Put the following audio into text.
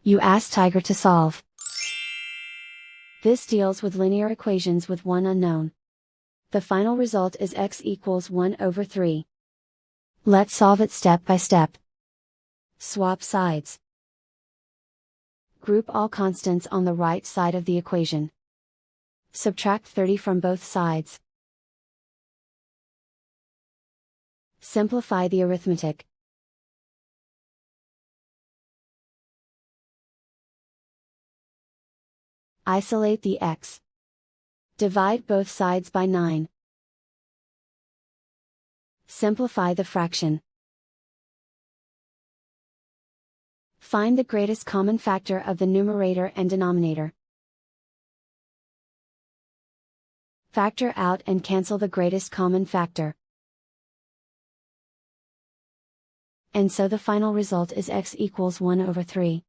You ask Tiger to solve. This deals with linear equations with one unknown. The final result is x equals 1/3. Let's solve it step by step. Swap sides. Group all constants on the right side of the equation. Subtract 30 from both sides. Simplify the arithmetic. Isolate the x. Divide both sides by 9. Simplify the fraction. Find the greatest common factor of the numerator and denominator. Factor out and cancel the greatest common factor. And so the final result is x equals 1/3.